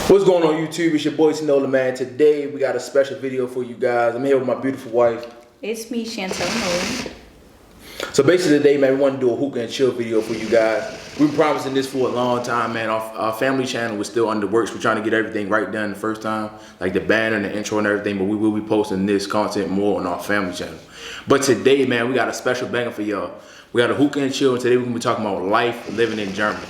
What's going on YouTube? It's your boy T.Nowlin, man. Today we got a special video for you guys. I'm here with my beautiful wife. It's me, T.Nowlin. So basically today, man, we want to do a hookah and chill video for you guys. We've been promising this for a long time, man. Our family channel was still under works. We're trying to get everything right done the first time, like the banner and the intro and everything, but we will be posting this content more on our family channel. But today, man, we got a special banger for y'all. We got a hookah and chill, and today we're going to be talking about life living in Germany.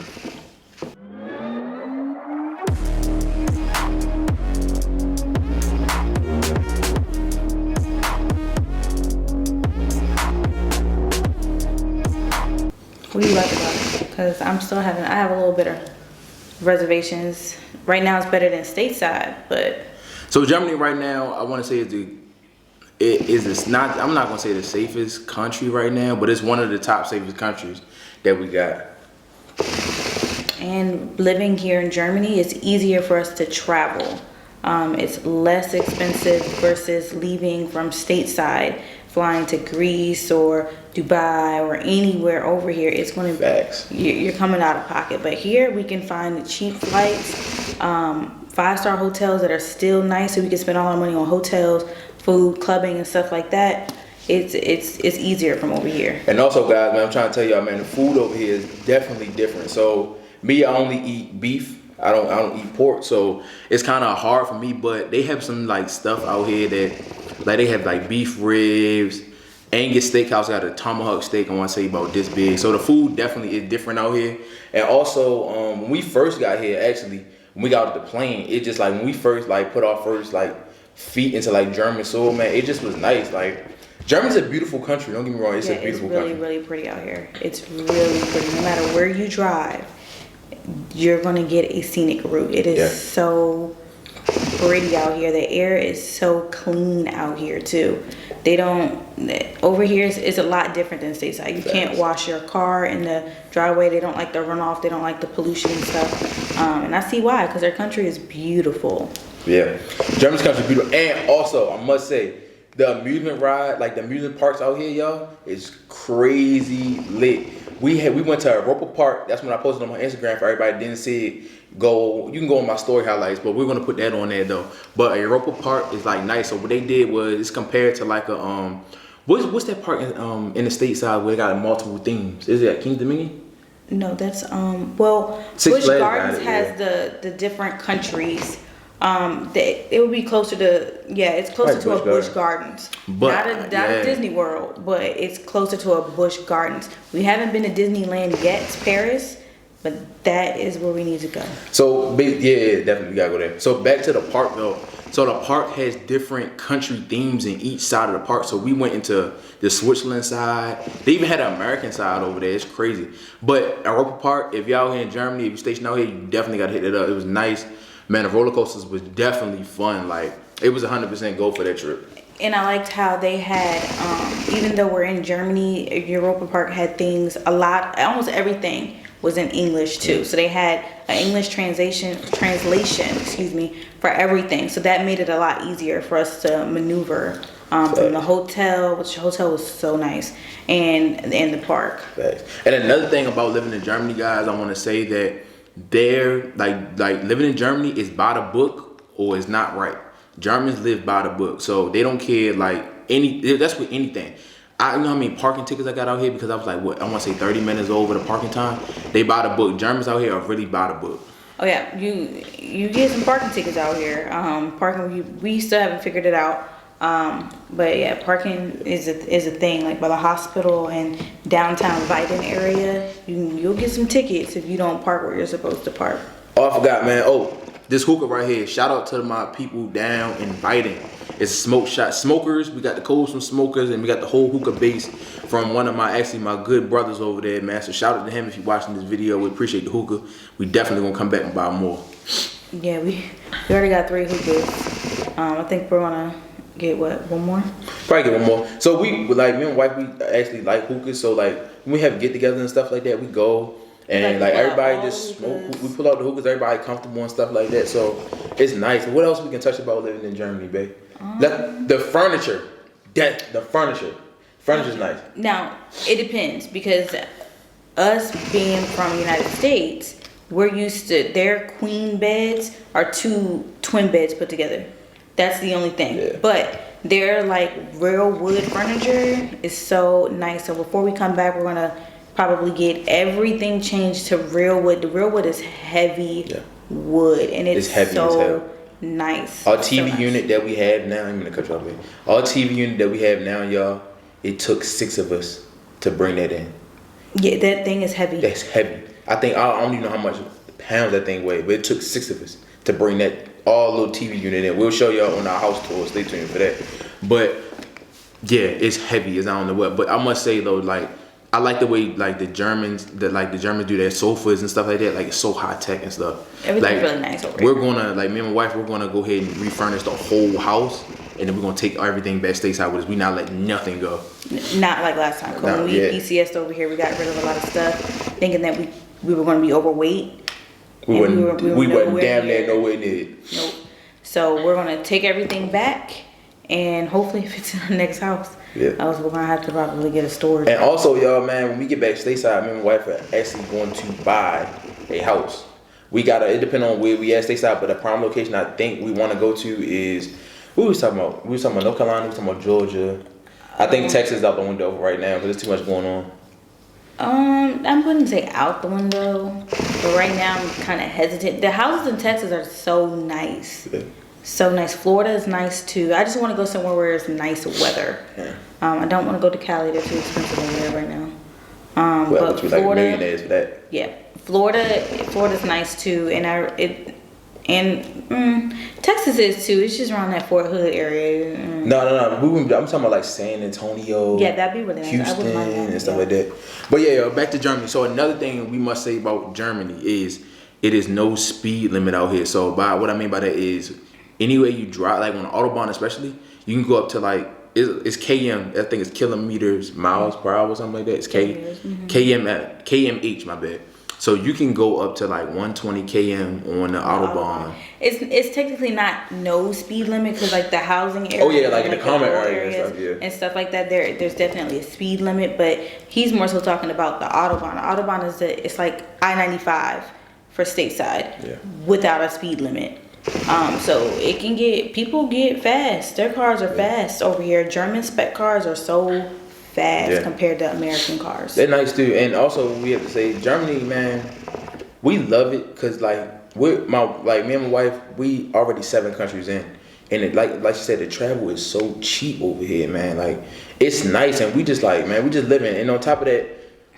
What do you like about it? Because I have a little bit of reservations. Right now it's better than stateside, but. So Germany right now, I want to say it's not, I'm not going to say the safest country right now, but it's one of the top safest countries that we got. And living here in Germany, it's easier for us to travel. It's less expensive versus leaving from stateside, flying to Greece or Dubai or anywhere over here. It's going to you're coming out of pocket. But here we can find cheap flights, 5-star hotels that are still nice, so we can spend all our money on hotels, food, clubbing, and stuff like that. It's easier from over here. And also, guys, man, I'm trying to tell y'all, man, the food over here is definitely different. So me, I only eat beef. I don't eat pork, so it's kind of hard for me. But they have some like stuff out here that, like, they have like beef ribs. Angus Steakhouse got a tomahawk steak, I want to say about this big. So the food definitely is different out here. And also, when we first got here, actually, when we got off the plane, it just like when we first like put our first like feet into like German soil, man, it just was nice. Like, Germany's a beautiful country. Don't get me wrong, it's a beautiful country. It's really pretty out here. It's really pretty. No matter where you drive, you're gonna get a scenic route. It is so pretty out here. The air is so clean out here too. They don't, over here it's a lot different than stateside. You can't wash your car in the driveway. They don't like the runoff. They don't like the pollution and stuff. And I see why, because their country is beautiful. Yeah, Germany's country is beautiful. And also, I must say, the amusement ride, like the amusement parks out here, y'all, is crazy lit. We went to Europa Park. That's when I posted on my Instagram for everybody that didn't see it. You can go on my story highlights, but we're gonna put that on there though. But Europa Park is like nice. So what they did was it's compared to like a what's that park in the stateside where they got multiple themes? Is it at King's Dominion? No, that's well, Busch Gardens has the different countries. It would be closer to it's closer to a Busch Gardens, but not a Disney World, but it's closer to a Busch Gardens. We haven't been to Disneyland yet, it's Paris, but that is where we need to go. So yeah, definitely we gotta go there. So back to the park though. So the park has different country themes in each side of the park. So we went into the Switzerland side. They even had an American side over there. It's crazy. But Europa Park, if y'all here in Germany, if you're stationed out here, you definitely gotta hit it up. It was nice. Man, the roller coasters was definitely fun. Like, it was 100% go for that trip. And I liked how they had, even though we're in Germany, Europa Park had things, almost everything was in English too. So they had an English translation, for everything. So that made it a lot easier for us to maneuver from the hotel, which the hotel was so nice, and in the park. And another thing about living in Germany, guys, I want to say that they're like living in Germany is by the book or it's not right. Germans live by the book, so they don't care that's with anything. I know how many parking tickets I got out here because I was like, what, I want to say 30 minutes over the parking time. They buy the book. Germans out here are really by the book. Oh yeah, you get some parking tickets out here. Parking, we still haven't figured it out. But yeah, parking is a thing. Like by the hospital and downtown Weiden area, you'll get some tickets if you don't park where you're supposed to park. Oh, I forgot, man. Oh, this hookah right here. Shout out to my people down in Weiden. It's Smoke Shot Smokers. We got the codes from Smokers, and we got the whole hookah base from one of my good brothers over there, man. So shout out to him if you're watching this video. We appreciate the hookah. We definitely gonna come back and buy more. Yeah, we already got 3 hookahs. I think we're gonna get one more? Probably get one more. So me and wife, we actually like hookahs. So like when we have get-togethers and stuff like that, we go and like everybody just smoke. We pull out the hookahs. Everybody comfortable and stuff like that. So it's nice. What else we can touch about living in Germany, babe? The furniture. The furniture's nice. Now it depends because us being from the United States, we're used to their queen beds are 2 twin beds put together. That's the only thing. Yeah. But their like real wood furniture is so nice. So before we come back, we're gonna probably get everything changed to real wood. The real wood is heavy wood, and it's heavy so as hell. nice. Our TV so nice. unit that we have now, I'm gonna cut you off here. Our TV unit that we have now, y'all, it took 6 of us to bring that in. Yeah, that thing is heavy. That's heavy. I don't even know how much pounds that thing weighed, but it took 6 of us to bring that all little TV unit in. We'll show y'all on our house tour. Stay tuned for that. But yeah, it's heavy as I don't know what. But I must say though, like I like the way like the Germans do their sofas and stuff like that. Like it's so high tech and stuff. Everything's like, really nice over there. We're gonna like me and my wife. We're gonna go ahead and refurnish the whole house, and then we're gonna take everything back stateside with us. We not letting nothing go. Not like last time. When we PCS'd over here, we got rid of a lot of stuff, thinking that we were going to be overweight. We wasn't damn near nowhere near it. Nope. So we're going to take everything back, and hopefully if it's in our next house. Yeah. We're going to have to probably get a storage. And also, y'all, man, when we get back stateside, me and my wife are actually going to buy a house. It depends on where we at stateside, but the prime location I think we want to go to is, what we was talking about? We was talking about North Carolina, we was talking about Georgia. I think Texas is out the window right now because there's too much going on. I wouldn't say out the window, but right now I'm kind of hesitant. The houses in Texas are so nice. Yeah. So nice. Florida is nice too. I just want to go somewhere where it's nice weather. Yeah. I don't want to go to Cali. They're too expensive over there right now. But Florida, like millionaires for that. Yeah, Florida's nice too, and Texas is too. It's just around that Fort Hood area. No. I'm talking about like San Antonio. Yeah, that'd be really nice. Houston and stuff like that. But yeah, back to Germany. So another thing we must say about Germany is it is no speed limit out here. So what I mean by that is anywhere you drive, like on the Autobahn especially, you can go up to like it's km. I think it's kilometers, miles per hour, or something like that. It's kmh. My bad. So you can go up to like 120 km on the Autobahn. It's technically not no speed limit because like the housing area. Oh yeah, like in the common areas and stuff like that. There's definitely a speed limit, but he's more so talking about the Autobahn. The Autobahn it's like I-95 for stateside without a speed limit. So people get fast. Their cars are fast over here. German spec cars are so fast compared to American cars. They're nice too, and also we have to say Germany, man, we love it because like me and my wife, we already 7 countries in, and it, like you said, the travel is so cheap over here, man. Like it's nice, and we just like, man, we just living. And on top of that,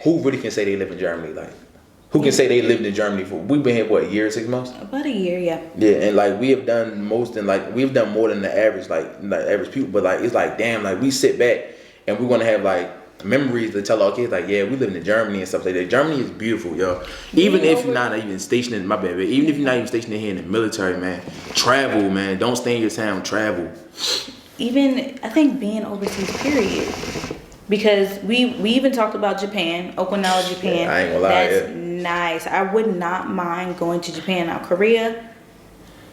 who really can say they live in Germany? Like who can say they lived in Germany for? We've been here what, a year, 6 months? About a year, yeah. Yeah, and like we've done more than the average average people, but like it's like damn, like we sit back and we're gonna have like memories to tell our kids, like, yeah, we lived in Germany and stuff like that. Germany is beautiful, yo. Even if you're not even stationed in even if you're not even stationed here in the military, man, travel, man. Don't stay in your town, travel. Even I think being overseas, period. Because we even talked about Japan, Okinawa, Japan. Yeah, I ain't gonna lie, that's nice. I would not mind going to Japan. Now Korea,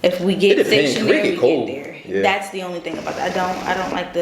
if we get stationed there, we get there. Yeah. That's the only thing about that. I don't like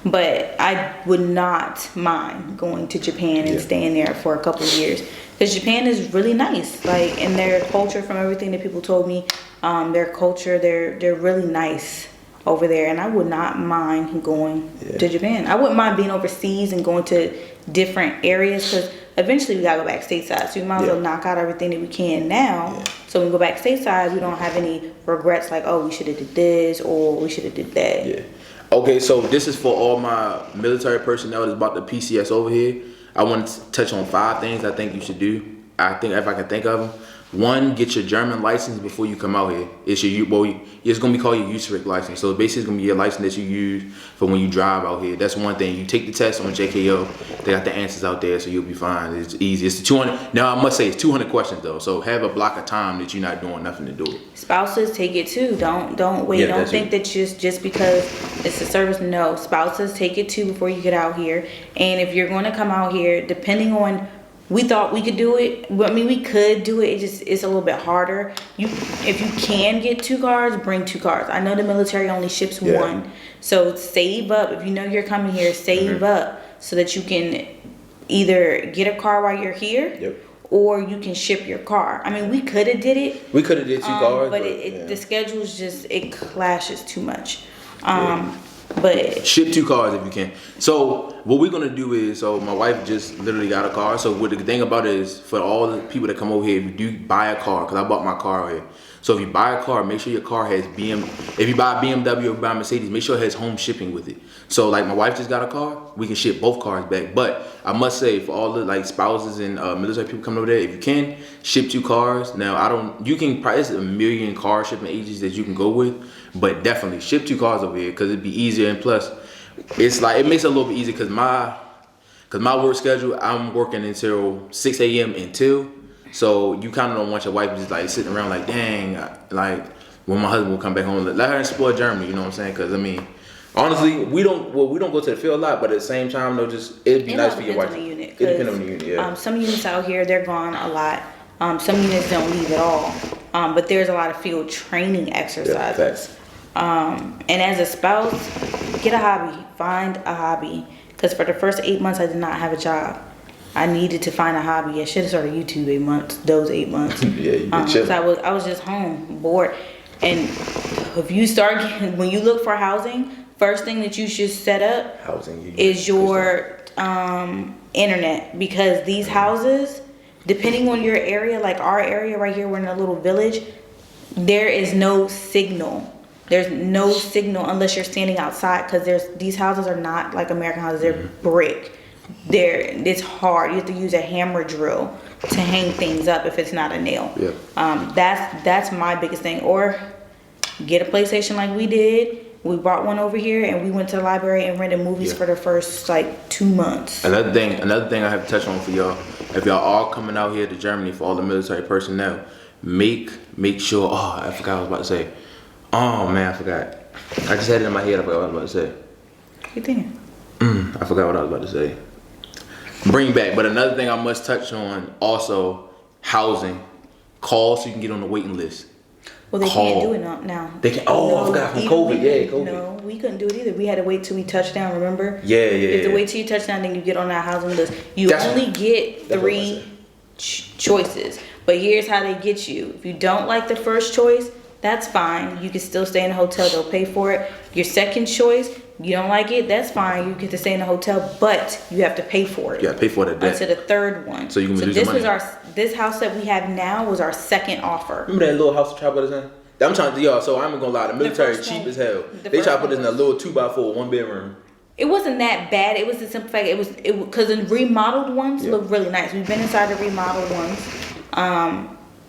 but I would not mind going to Japan and staying there for a couple of years because Japan is really nice. Like, and their culture, from everything that people told me, their culture, they're really nice over there, and I would not mind going to Japan. I wouldn't mind being overseas and going to different areas because eventually we gotta go back stateside, so we might as well knock out everything that we can now, so when we go back stateside we don't have any regrets like, oh, we should have did this or we should have did that. Okay, so this is for all my military personnel that's about the PCS over here. I want to touch on 5 things I think you should do. I think if I can think of them. 1, get your German license before you come out here. It's gonna be called your USRIC license. So basically it's gonna be your license that you use for when you drive out here. That's one thing. You take the test on JKO. They got the answers out there, so you'll be fine. It's easy. It's 200. Now I must say it's 200 questions though. So have a block of time that you're not doing nothing to do it. Spouses, take it too. Don't wait. Don't think that just because it's a service. No, spouses, take it too before you get out here. And if you're going to come out here, depending on. We thought we could do it. I mean, we could do it. It's a little bit harder. If you can get 2 cars, bring 2 cars. I know the military only ships 1, so save up. If you know you're coming here, save up so that you can either get a car while you're here, or you can ship your car. I mean, we could have did it. We could have did 2 cars, but the schedule's just, it clashes too much. But ship 2 cars if you can. So what we're gonna do is, so my wife just literally got a car. So what the thing about it is, for all the people that come over here, if you do buy a car, because I bought my car here. So if you buy a car, make sure your car has if you buy a BMW or buy a Mercedes, make sure it has home shipping with it. So like my wife just got a car, we can ship both cars back. But I must say, for all the like spouses and military people coming over there, if you can, ship 2 cars. Now you can probably, there's a million car shipping agencies that you can go with, but definitely ship 2 cars over here because it'd be easier. And plus, it's like, it makes it a little bit easier because my work schedule, I'm working until 6 a.m. until. So you kind of don't want your wife just like sitting around like, dang, like when my husband will come back home, let her explore Germany, you know what I'm saying? Because I mean, honestly, we don't go to the field a lot, but at the same time, though, it'd be nice for your wife. It depends on the unit, yeah. Some units out here, they're gone a lot. Some units don't leave at all. But there's a lot of field training exercises. And as a spouse, get a hobby. Find a hobby. Because for the first 8 months, I did not have a job. I needed to find a hobby. I should have started YouTube 8 months. Those 8 months. Yeah, you been chilling. I was just home, bored. And if you when you look for housing, first thing that you should set up is your internet, because these houses, depending on your area, like our area right here, we're in a little village, there is no signal. There's no signal unless you're standing outside, because these houses are not like American houses. They're brick. It's hard. You have to use a hammer drill to hang things up if it's not a nail. Yeah. That's my biggest thing. Or get a PlayStation like we did. We brought one over here and we went to the library and rented movies for the first like 2 months. Another thing I have to touch on for y'all, if y'all are coming out here to Germany, for all the military personnel, make sure, I forgot what I was about to say. Oh man, I forgot. I just had it in my head, I forgot what I was about to say. What you thinking? I forgot what I was about to say. Bring back, but another thing I must touch on also, housing. Call so you can get on the waiting list. Well, they can't do it now. They can. I forgot from COVID. COVID. No, we couldn't do it either. We had to wait till we touched down. Remember? Yeah. You have to wait till you touch down, then you get on that housing list. You only get 3 choices. But here's how they get you. If you don't like the first choice, that's fine. You can still stay in the hotel. They'll pay for it. Your second choice, you don't like it, that's fine. You get to stay in the hotel, but you have to pay for it. Yeah, pay for it. Until the third one. So you can reduce your money. This house that we have now was our second offer. Remember that little house to try to put us in? I'm trying to, y'all. So I'm gonna lie, the military is cheap as hell. They try to put us in a little 2x4, 1 bedroom. It wasn't that bad. It was the simple fact because the remodeled ones look really nice. We've been inside the remodeled ones.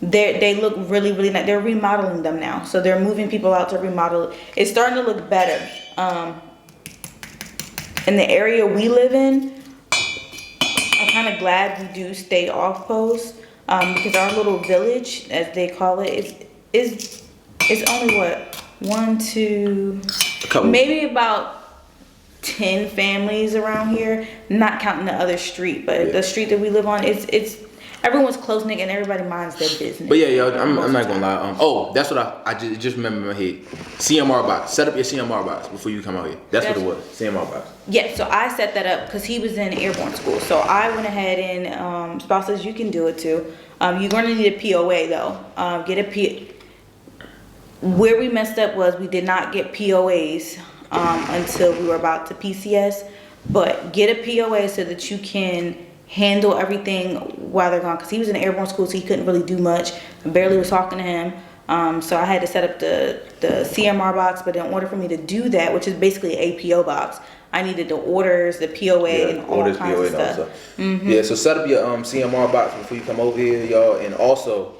They look really, really nice. They're remodeling them now, so they're moving people out to remodel. It's starting to look better. In the area we live in, I'm kind of glad we do stay off post, because our little village, as they call it, is only what, 1, 2, maybe about 10 families around here, not counting the other street. But the street that we live on, it's everyone's close knit and everybody minds their business. But yeah, I'm not gonna lie. That's what I just remember in my head. CMR box. Set up your CMR box before you come out here. That's what it was. CMR box. Yeah, so I set that up because he was in airborne school. So I went ahead and spouses, you can do it too. You're gonna need a POA though. Get a Where we messed up was we did not get POAs until we were about to PCS. But get a POA so that you can handle everything while they're gone, because he was in airborne school, so he couldn't really do much. I barely was talking to him. So I had to set up the CMR box, but in order for me to do that, which is basically a PO box, I needed the orders, the POA, and all kinds of stuff. Yeah, so set up your CMR box before you come over here, y'all, and also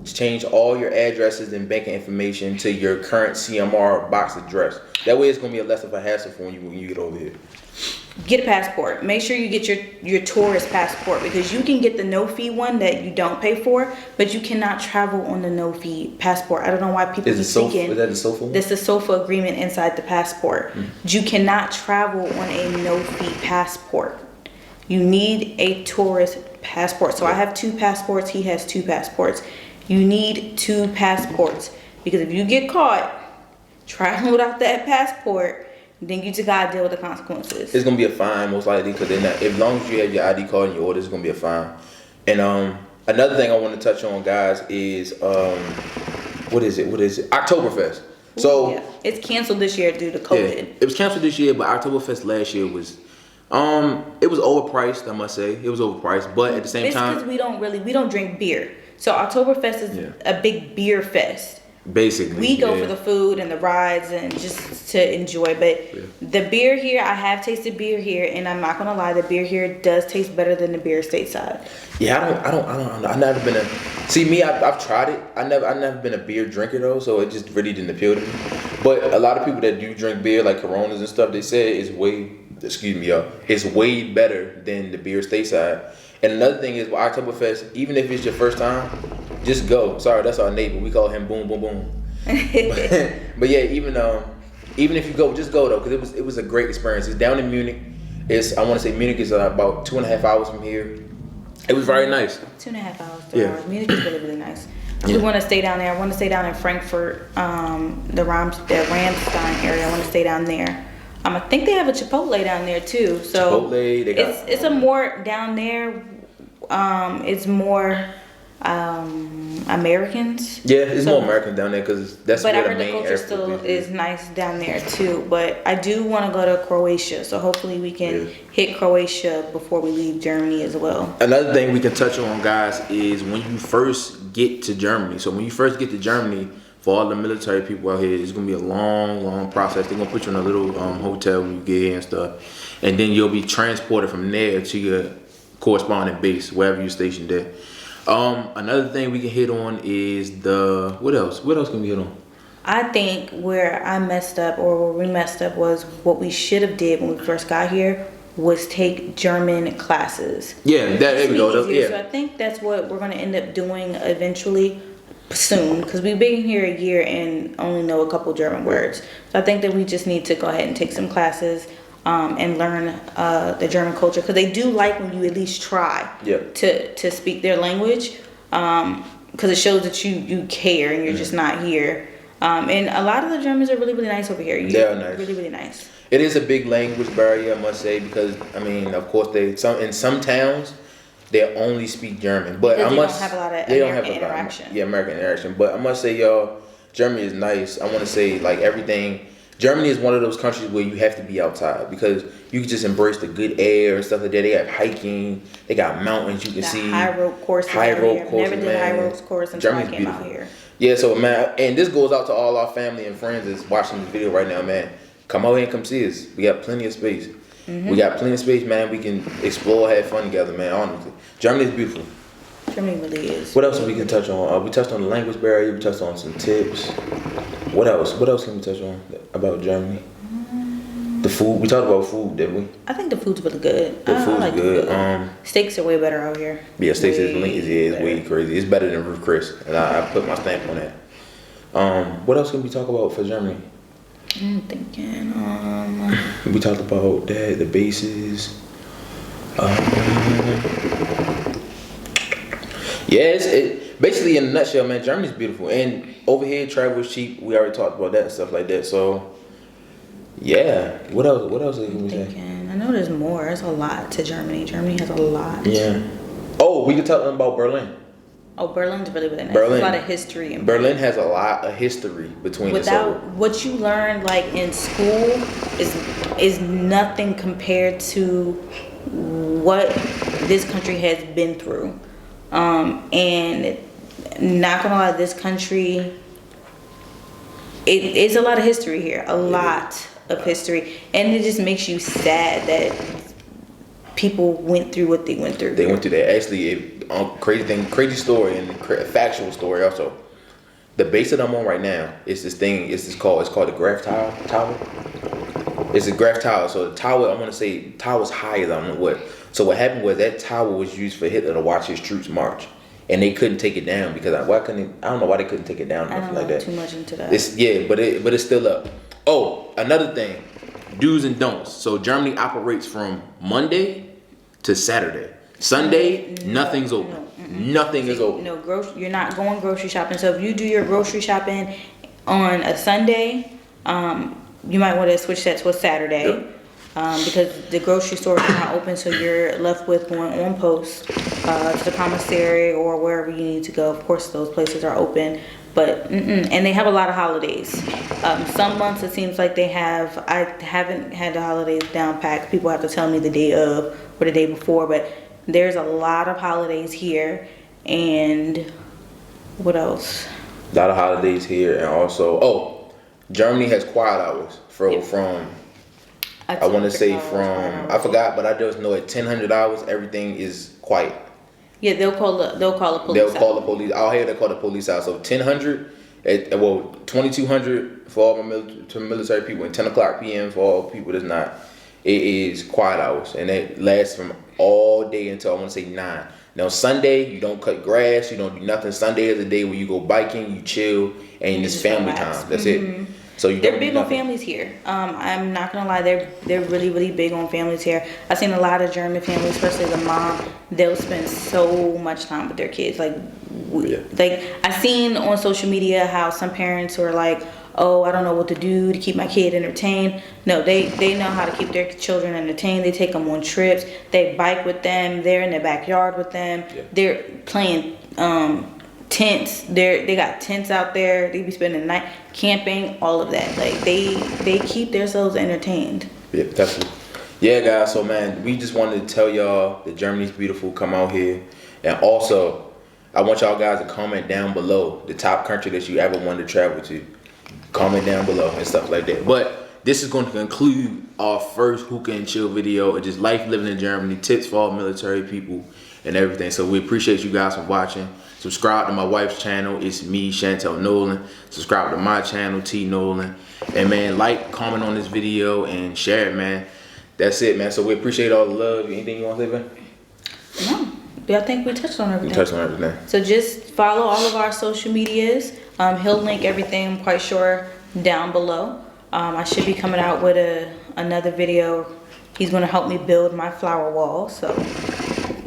change all your addresses and banking information to your current CMR box address. That way it's going to be less of a hassle for when you get over here. Get a passport. Make sure you get your tourist passport, because you can get the no-fee one that you don't pay for, but you cannot travel on the no-fee passport. I don't know why people keep thinking. Is that the SOFA one? That's the SOFA agreement inside the passport. You cannot travel on a no-fee passport. You need a tourist passport. So I have 2 passports. He has 2 passports. You need 2 passports, because if you get caught traveling without that passport, then you just gotta deal with the consequences. It's gonna be a fine most likely, because as long as you have your ID card and your order, it's gonna be a fine. And Another thing I want to touch on, guys, is what is it? Oktoberfest. So Yeah. It's canceled this year due to COVID. yeah, it was canceled this year, but Oktoberfest last year was it was overpriced. I must say it was overpriced, but at the same It's because time, we don't drink beer. So Oktoberfest is a big beer fest. basically We go for the food and the rides and just to enjoy. But the beer here, I have tasted beer here, and I'm not gonna lie, the beer here does taste better than the beer stateside. Yeah, I've never been I've tried it. I've never been a beer drinker though, so it just really didn't appeal to me. But a lot of people that do drink beer, like Coronas and stuff, they say it's way better than the beer stateside. And another thing is with Oktoberfest, even if it's your first time, just go. Sorry, that's our neighbor. We call him Boom Boom Boom. but yeah, even if you go, just go though, because it was a great experience. It's down in Munich. I want to say Munich is about 2.5 hours from here. It was very nice. 2.5 hours, 3 hours. Munich is really, really nice. We want to stay down there. I want to stay down in Frankfurt, the Ramstein area. I want to stay down there. I think they have a Chipotle down there too. So Chipotle, they got it's a more down there. It's more Americans. Yeah, it's more Americans down there because that's but where I the heard the main culture airport still is nice down there too. But I do want to go to Croatia, so hopefully we can hit Croatia before we leave Germany as well. Another thing we can touch on, guys, is when you first get to Germany. So when you first get to Germany, for all the military people out here, it's gonna be a long process. They're gonna put you in a little hotel when you get here and stuff, and then you'll be transported from there to your corresponding base, wherever you're stationed at. Another thing we can hit on is what else? What else can we hit on? I think where I messed up or where we messed up was what we should have did when we first got here was take German classes. Yeah, there we go. So I think that's what we're gonna end up doing eventually. Soon, because we've been here a year and only know a couple German words. So I think that we just need to go ahead and take some classes and learn the German culture, because they do like when you at least try to speak their language, because it shows that you care and you're just not here. And a lot of the Germans are really, really nice over here. They're nice. Really, really nice. It is a big language barrier, I must say, because I mean, of course, in some towns they only speak German, but Because they don't have a lot of American interaction. American interaction. But I must say, y'all, Germany is nice. I want to say, like, everything. Germany is one of those countries where you have to be outside because you can just embrace the good air and stuff like that. They have hiking. They got mountains you can see. High rope courses. Never did high rope course until I came out here. Yeah, so man, and this goes out to all our family and friends that's watching this video right now, man. Come out here and come see us. We got plenty of space. We got plenty of space, man. We can explore, have fun together, man. Honestly, Germany is beautiful. Germany really is. What else we can touch on? We touched on the language barrier. We touched on some tips. What else? What else can we touch on about Germany? The food. We talked about food, didn't we? I think the food's really good. The food's like good. Steaks are way better out here. Yeah, steaks is way crazy. It's better than Ruth Chris, and I put my stamp on that. What else can we talk about for Germany? I'm thinking. We talked about that, the bases. Basically in a nutshell, man, Germany's beautiful, and over here travel is cheap. We already talked about that and stuff like that. So, yeah. What else? What else can we say? I know there's more. There's a lot to Germany. Germany has a lot. Yeah. Oh, we can talk about Berlin. Oh, Berlin's really, really nice. Berlin. There's a lot of history in Berlin has a lot of history between Without what you learn like in school is nothing compared to what this country has been through. And not gonna lie, this country, it's a lot of history here. A lot of history. And it just makes you sad that people went through what they went through. They went through that. Actually, crazy story and factual story also. The base that I'm on right now is it's called the Graf Tower. It's a Graf Tower. So the tower, I want to say, tower's higher than what. So what happened was that tower was used for Hitler to watch his troops march, and they couldn't take it down because I don't know why they couldn't take it down or nothing like that. Too much into that. But it's still up. Oh, another thing, do's and don'ts. So Germany operates from Monday to Saturday. Sunday, nothing's open. Nothing is open. No, you're not going grocery shopping. So if you do your grocery shopping on a Sunday, you might want to switch that to a Saturday. because the grocery stores are not open, so you're left with going on post to the commissary or wherever you need to go. Of course, those places are open, but and they have a lot of holidays. Some months it seems like they have. I haven't had the holidays down packed. People have to tell me the day of or the day before, but there's a lot of holidays here. And what else? A lot of holidays here, and also, Germany has quiet hours from. I want to say from, I forgot, but I just know at 1000 hours everything is quiet. Yeah, they'll call the police. They'll call the police. Out here they call the police out. So 1000, 2200 for all my military people, and 10 o'clock p.m. for all people that's not. It is quiet hours, and it lasts from all day until I want to say 9. Now Sunday you don't cut grass, you don't do nothing. Sunday is a day where you go biking, you chill, and it's family time. That's it. So they're big on families here. I'm not gonna lie, they're really, really big on families here. I've seen a lot of German families, especially the mom. They'll spend so much time with their kids. Like I seen on social media how some parents were like, "Oh, I don't know what to do to keep my kid entertained." No, they know how to keep their children entertained. They take them on trips. They bike with them. They're in the backyard with them. Yeah. They're playing tents. They got tents out there. They be spending the night camping, all of that. Like they keep themselves entertained. Yeah, definitely. Yeah, guys. So man, we just wanted to tell y'all that Germany's beautiful. Come out here, and also I want y'all guys to comment down below the top country that you ever wanted to travel to. Comment down below and stuff like that. But this is going to conclude our first Hookah and Chill video and just life living in Germany, tips for all military people and everything. So we appreciate you guys for watching. Subscribe to my wife's channel. It's me, T.Nowlin. Subscribe to my channel, T.Nowlin. And man, like, comment on this video and share it, man. That's it, man. So we appreciate all the love. Anything you want to say, man? No. But I think we touched on everything. We touched on everything. So just follow all of our social medias. He'll link everything, I'm quite sure, down below. I should be coming out with another video. He's going to help me build my flower wall. So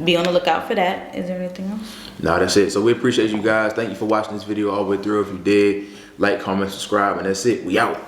be on the lookout for that. Is there anything else? No, that's it. So we appreciate you guys. Thank you for watching this video all the way through. If you did, like, comment, subscribe, and that's it. We out.